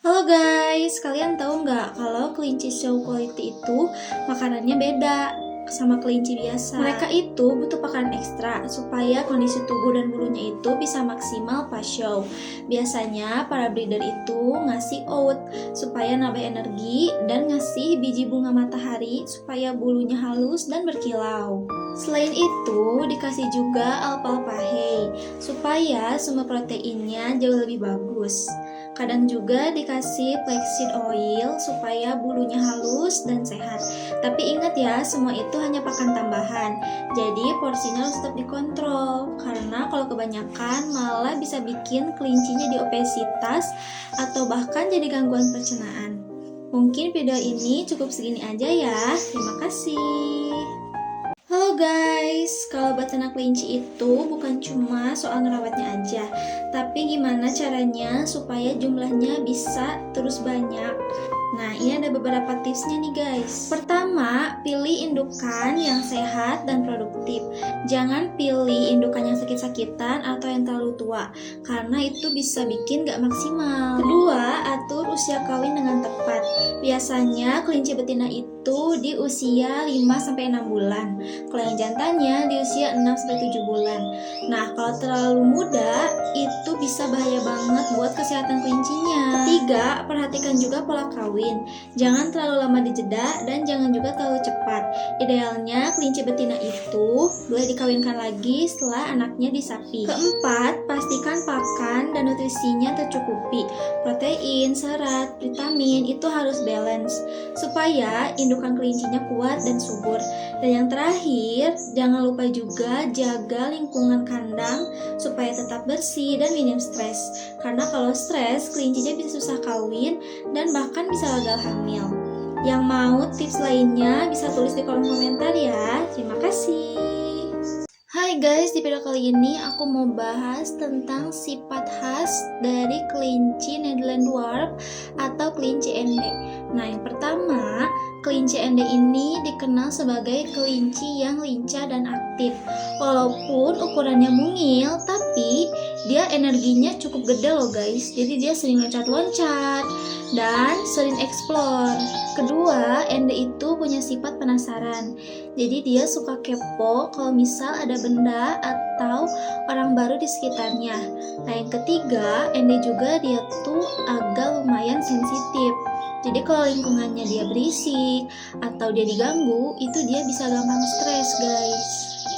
Halo guys, kalian tahu nggak kalau kelinci show quality itu makanannya beda sama kelinci biasa? Mereka itu butuh pakan ekstra supaya kondisi tubuh dan bulunya itu bisa maksimal pas show. Biasanya para breeder itu ngasih oat supaya nambah energi dan ngasih biji bunga matahari supaya bulunya halus dan berkilau. Selain itu, dikasih juga alfalfa hay supaya sumber proteinnya jauh lebih bagus. Kadang juga dikasih flaxseed oil supaya bulunya halus dan sehat. Tapi ingat ya, semua itu hanya pakan tambahan. Jadi porsinya harus tetap dikontrol. Karena kalau kebanyakan malah bisa bikin kelincinya di obesitas atau bahkan jadi gangguan pencernaan. Mungkin video ini cukup segini aja ya. Terima kasih. Halo guys, kalau beternak kelinci itu bukan cuma soal ngerawatnya aja, tapi gimana caranya supaya jumlahnya bisa terus banyak. Nah, ini ada beberapa tipsnya nih guys. Pertama, pilih indukan yang sehat dan produktif. Jangan pilih indukan yang sakit-sakitan atau yang terlalu tua, karena itu bisa bikin gak maksimal. Kedua, atur usia kawin dengan tepat. Biasanya kelinci betina itu di usia 5-6 bulan. Kalau yang jantannya di usia 6-7 bulan. Nah, kalau terlalu muda, itu bisa bahaya banget buat kesehatan kelincinya. Ketiga, perhatikan juga pola kawin. Jangan terlalu lama dijeda dan jangan juga terlalu cepat. Idealnya kelinci betina itu boleh dikawinkan lagi setelah anaknya disapi. Keempat, pastikan pakan dan nutrisinya tercukupi. Protein, serat, vitamin itu harus balance supaya indukan kelincinya kuat dan subur. Dan yang terakhir, jangan lupa juga jaga lingkungan kandang supaya tetap bersih dan minim stres. Karena kalau stres, kelincinya bisa susah kawin dan bahkan bisa gagal hamil. Yang mau tips lainnya bisa tulis di kolom komentar ya. Terima kasih. Hai guys, di video kali ini aku mau bahas tentang sifat khas dari kelinci Nederland Dwarf atau kelinci ende. Nah, yang pertama, kelinci ende ini dikenal sebagai kelinci yang lincah dan aktif. Walaupun ukurannya mungil, tapi dia energinya cukup gede loh guys. Jadi dia sering loncat-loncat dan sering explore. Kedua, ende itu punya sifat penasaran. Jadi dia suka kepo kalau misal ada benda atau orang baru di sekitarnya. Nah, yang ketiga, ende juga dia tuh agak lumayan sensitif. Jadi kalau lingkungannya dia berisik atau dia diganggu, itu dia bisa gampang stres guys.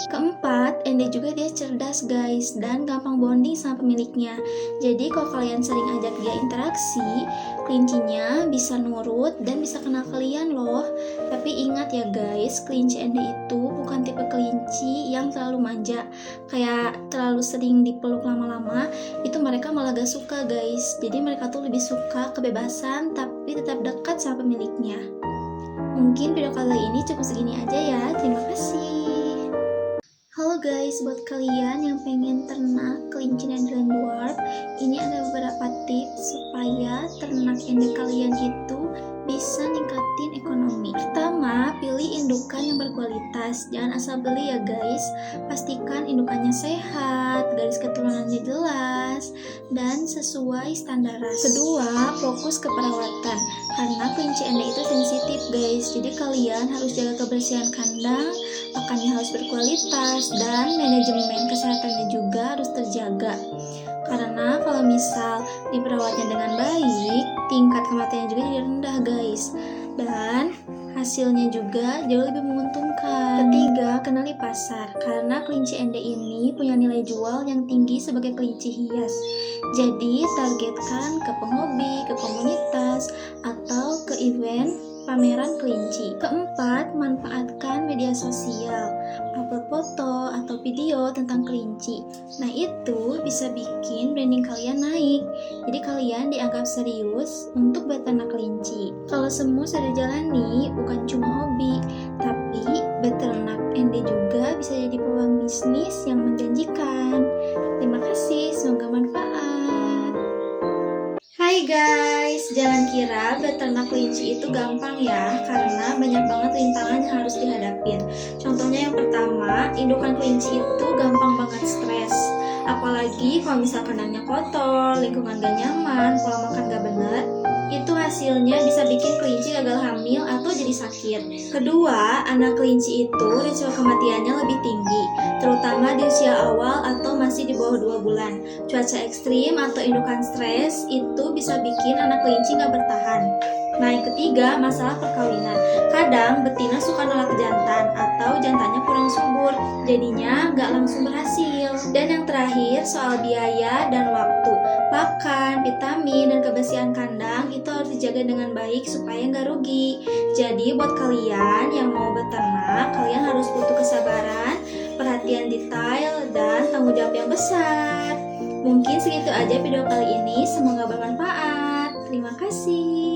Keempat, ende juga dia cerdas guys dan gampang bonding sama pemiliknya. Jadi kalau kalian sering ajak dia interaksi, kelincinya bisa nurut dan bisa kenal kalian loh. Tapi ingat ya guys, kelinci ende itu bukan tipe kelinci yang terlalu manja. Kayak terlalu sering dipeluk lama-lama, itu mereka malah gak suka guys. Jadi mereka tuh lebih suka kebebasan tapi tetap dekat sama pemiliknya. Mungkin video kali ini cukup segini aja ya. Terima kasih. Halo guys, buat kalian yang pengen ternak kelinci Nederland Dwarf, ini ada beberapa tips supaya ternak ende kalian itu bisa ningkatin ekonomi. Pertama, pilih indukan yang berkualitas. Jangan asal beli ya guys. Pastikan indukannya sehat, garis keturunannya jelas, dan sesuai standar ras. Kedua, fokus ke perawatan. Karena kelinci ende itu sensitif guys. Jadi kalian harus jaga kebersihan kandang, pakannya harus berkualitas, dan manajemen kesehatannya juga harus terjaga. Karena kalau misal diperawatnya dengan baik, tingkat kematiannya juga jadi rendah guys. Dan hasilnya juga jauh lebih menguntungkan. Ketiga, kenali pasar. Karena kelinci ende ini punya nilai jual yang tinggi sebagai kelinci hias. Jadi targetkan ke penghobi, ke komunitas, atau ke event pameran kelinci. Keempat, manfaatkan media sosial, upload foto atau video tentang kelinci. Nah, itu bisa bikin branding kalian naik. Jadi kalian dianggap serius untuk beternak kelinci. Kalau semua sudah jalani, bukan cuma hobi, tapi beternak ende juga bisa jadi peluang bisnis yang menjanjikan. Terima kasih, semoga manfaat. Hai guys, jangan kira beternak kelinci itu gampang ya, karena banyak banget rintangan yang harus dihadapin. Contohnya yang pertama, indukan kelinci itu gampang banget stres. Apalagi kalau misal kandangnya kotor, lingkungan gak nyaman, pola makan gak bener, hasilnya bisa bikin kelinci gagal hamil atau jadi sakit. Kedua, anak kelinci itu resiko kematiannya lebih tinggi, terutama di usia awal atau masih di bawah 2 bulan. Cuaca ekstrim atau indukan stres itu bisa bikin anak kelinci nggak bertahan. Nah, yang ketiga, masalah perkawinan. Kadang betina suka nolak jantan atau jantannya kurang subur, jadinya nggak langsung berhasil. Dan yang terakhir, soal biaya dan waktu. Pakan, vitamin, dan kebersihan kandang itu harus dijaga dengan baik supaya nggak rugi. Jadi buat kalian yang mau beternak, kalian harus butuh kesabaran, perhatian detail, dan tanggung jawab yang besar. Mungkin segitu aja video kali ini, semoga bermanfaat. Terima kasih.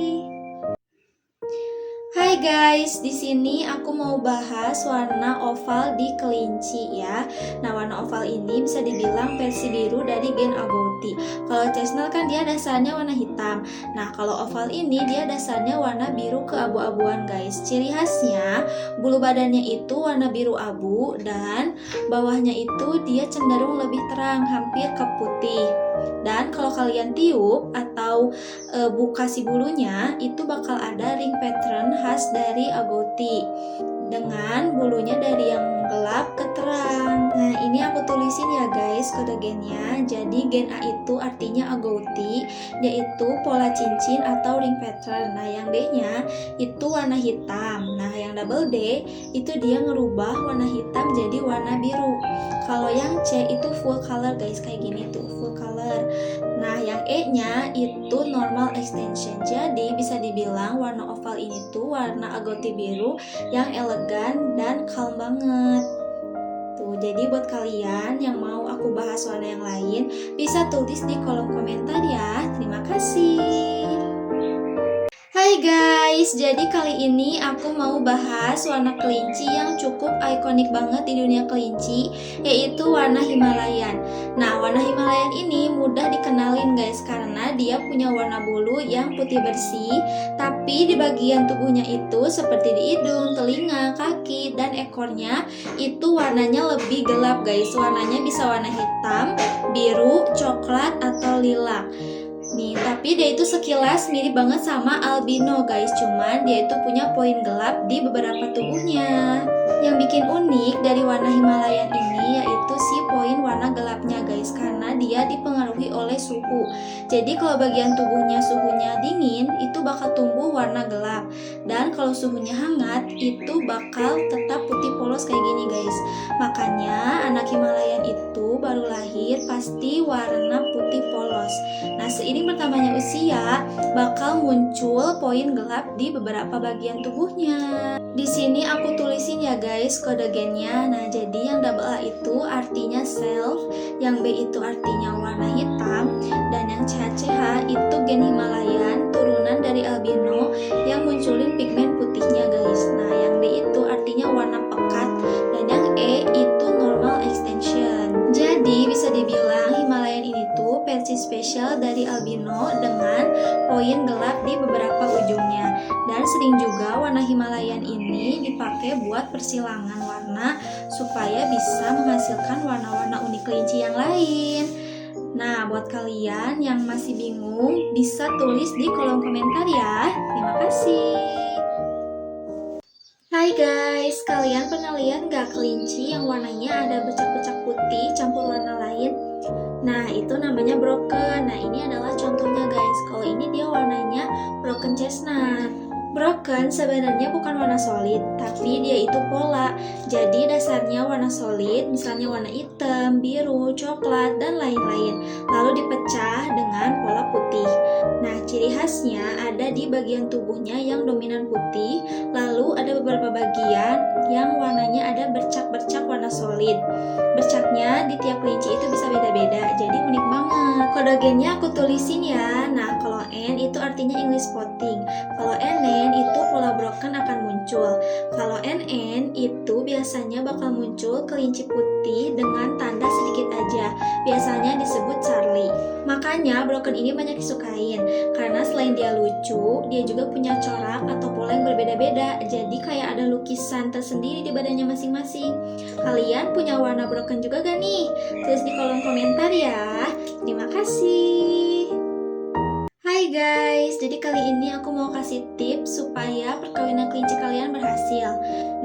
Hai guys, di sini aku mau bahas warna oval di kelinci ya. Nah, warna oval ini bisa dibilang versi biru dari gen agouti. Kalau chestnut kan dia dasarnya warna hitam. Nah, kalau oval ini dia dasarnya warna biru keabu-abuan guys. Ciri khasnya bulu badannya itu warna biru abu dan bawahnya itu dia cenderung lebih terang, hampir ke putih. Dan kalau kalian tiup atau buka si bulunya, itu bakal ada ring pattern khas dari agouti dengan bulunya dari yang gelap ke terang. Nah, ini aku tulisin ya guys kode gennya. Jadi gen A itu artinya agouti, yaitu pola cincin atau ring pattern. Nah, yang D-nya itu warna hitam. Nah, yang double D itu dia ngerubah warna hitam jadi warna biru. Kalau yang C itu full color guys, kayak gini tuh, full color. Nah, yang E-nya itu normal extension. Jadi bisa dibilang warna oval ini tuh warna agouti biru yang elegan dan calm banget. Tuh, jadi buat kalian yang mau aku bahas warna yang lain, bisa tulis di kolom komentar ya. Terima kasih. Hai guys, jadi kali ini aku mau bahas warna kelinci yang cukup ikonik banget di dunia kelinci, yaitu warna Himalayan. Nah, warna Himalayan ini mudah dikenalin guys, karena dia punya warna bulu yang putih bersih, tapi di bagian tubuhnya itu seperti di hidung, telinga, kaki, dan ekornya itu warnanya lebih gelap guys. Warnanya bisa warna hitam, biru, coklat, atau lilac. Nih, tapi dia itu sekilas mirip banget sama albino guys, cuman dia itu punya poin gelap di beberapa tubuhnya. Yang bikin unik dari warna Himalayan ini yaitu si poin warna gelapnya guys, karena dia dipengaruhi oleh suhu. Jadi kalau bagian tubuhnya suhunya dingin, itu bakal tumbuh warna gelap. Dan kalau suhunya hangat, itu bakal tetap putih polos kayak gini guys. Makanya anak Himalayan itu baru lahir pasti warna putih polos. Nah, seiring bertambahnya usia, bakal muncul poin gelap di beberapa bagian tubuhnya. Di sini aku tulisin ya guys kode gennya. Nah, jadi yang double A itu artinya self, yang B itu artinya warna hitam, dan yang CHCH itu gen Himalayan turunan dari albino yang munculin pigmen putihnya guys. Nah, yang D itu artinya warna pekat, dan yang E itu normal extension. Jadi bisa dibilang Himalayan ini tuh versi spesial dari albino dengan poin gelap di beberapa ujungnya. Dan sering juga warna Himalayan ini dipakai buat persilangan warna supaya bisa menghasilkan warna-warna unik kelinci yang lain. Nah, buat kalian yang masih bingung, bisa tulis di kolom komentar ya. Terima kasih. Hai guys, kalian pernah lihat gak kelinci yang warnanya ada bercak-bercak putih campur warna lain? Nah, itu namanya broken. Nah, ini adalah contohnya guys. Kalau ini dia warnanya broken chestnut. Broken sebenarnya bukan warna solid, tapi dia itu pola. Jadi dasarnya warna solid, misalnya warna hitam, biru, coklat, dan lain-lain. Lalu dipecah dengan pola putih. Nah, ciri khasnya ada di bagian tubuhnya yang dominan putih, lalu ada beberapa bagian yang warnanya ada bercak-bercak warna solid. Bercaknya di tiap kelinci itu bisa beda-beda, jadi unik banget. Kode gennya aku tulisin ya. Nah, kalau N itu artinya English spotting. Kalau NN itu pola broken akan muncul. Kalau NN itu biasanya bakal muncul kelinci putih dengan tanda sedikit aja. Biasanya disebut Charlie. Makanya broken ini banyak disukain, karena selain dia lucu, dia juga punya corak atau pola yang berbeda-beda. Jadi kayak ada lukisan tersendiri di badannya masing-masing. Kalian punya warna broken juga gak nih? Tulis di kolom komentar ya. Terima kasih. Hai guys, jadi kali ini aku mau kasih tips supaya perkawinan kelinci kalian berhasil.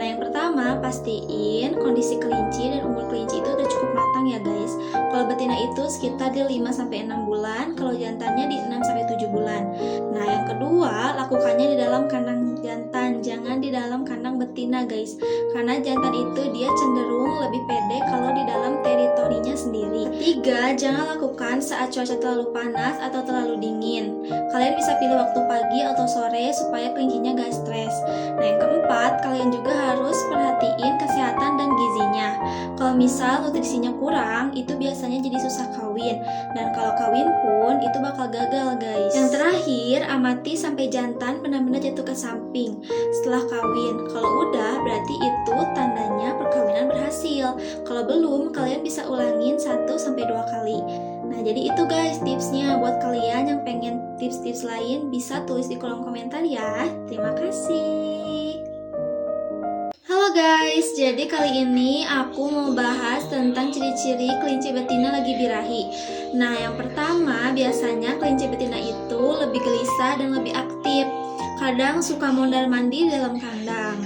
Nah, yang pertama, pastiin kondisi kelinci dan umur kelinci itu udah cukup matang ya guys. Kalau betina itu sekitar di 5-6 bulan, kalau jantannya di 6-7 bulan. Nah, yang kedua, lakukannya di dalam kandang jantan, jangan di dalam kandang betina guys. Karena jantan itu dia cenderung lebih pede kalau di dalam teritorinya sendiri. Ketiga, jangan lakukan saat cuaca terlalu panas atau terlalu dingin. Kalian bisa pilih waktu pagi atau sore supaya kelincinya gak stres. Nah, yang keempat, kalian juga harus perhatiin kesehatan dan gizinya. Kalau misal nutrisinya kurang, itu biasanya jadi susah kawin. Dan kalau kawin pun itu bakal gagal guys. Yang terakhir, amati sampai jantan benar-benar jatuh ke samping setelah kawin. Kalau udah, berarti itu tandanya perkawinan berhasil. Kalau belum, kalian bisa ulangin 1-2 kali. Nah, jadi itu guys tipsnya. Buat kalian yang pengen tips-tips lain, bisa tulis di kolom komentar ya. Terima kasih. Halo guys, jadi kali ini aku mau bahas tentang ciri-ciri kelinci betina lagi birahi. Nah, yang pertama, biasanya kelinci betina itu lebih gelisah dan lebih aktif. Kadang suka mondar-mandir dalam kandang.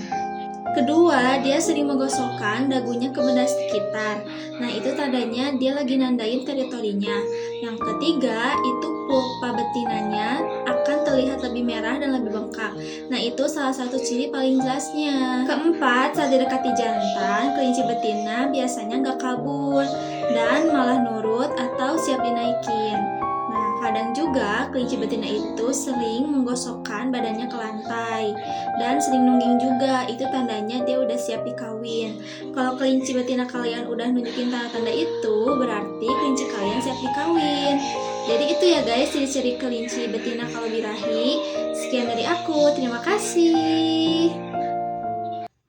Kedua, dia sering menggosokkan dagunya ke benda sekitar. Nah, itu tandanya dia lagi nandain teritorinya. Yang ketiga, itu pulpa betinanya akan terlihat lebih merah dan lebih bengkak. Nah, itu salah satu ciri paling jelasnya. Keempat, saat didekati jantan, kelinci betina biasanya nggak kabur dan malah nurut atau siap dinaikin. Kadang juga kelinci betina itu sering menggosokkan badannya ke lantai dan sering nungging juga, itu tandanya dia udah siap dikawin. Kalau kelinci betina kalian udah nunjukin tanda-tanda itu, berarti kelinci kalian siap dikawin. Jadi itu ya guys, ciri-ciri kelinci betina kalau birahi. Sekian dari aku, terima kasih.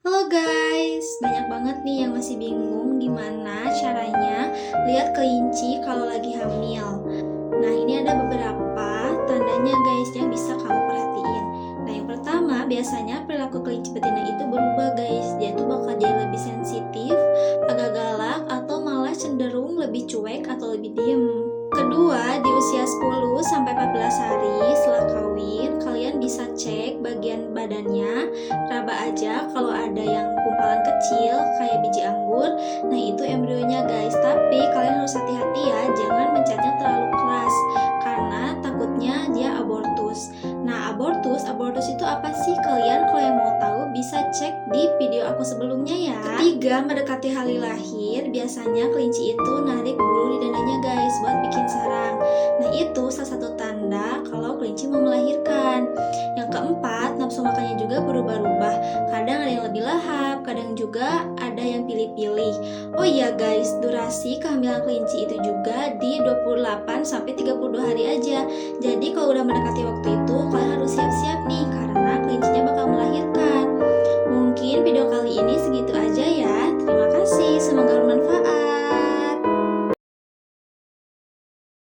Halo guys, banyak banget nih yang masih bingung gimana caranya lihat kelinci kalau lagi hamil. Nah, ini ada beberapa tandanya guys yang bisa kamu perhatiin. Nah, yang pertama, biasanya perilaku kelinci betina itu berubah guys. Dia tuh bakal jadi lebih sensitif, agak galak, atau malah cenderung lebih cuek atau lebih diem. Kedua, di usia 10-14 hari setelah kawin, kalian bisa cek bagian badannya, raba aja kalau ada yang gumpalan kecil kayak biji anggur. Nah, itu embrionya guys. Tapi kalian harus hati-hati ya, jangan mencetnya terlalu keras karena takutnya dia abortus. Nah, abortus itu apa sih kalian? Kalau yang mau tahu bisa cek di video aku sebelumnya ya. Ketiga, mendekati hari lahir, biasanya kelinci itu narik bulu di dadanya guys buat bikin sarang. Nah, itu salah satu tanda kalau kelinci mau melahirkan. Yang keempat, nafsu makannya juga berubah-ubah. Kadang ada yang lebih lahap, kadang juga ada yang pilih-pilih. Oh iya guys, durasi kehamilan kelinci itu juga di 28-32 hari aja. Jadi kalau udah mendekati waktu itu, kalian harus siap-siap nih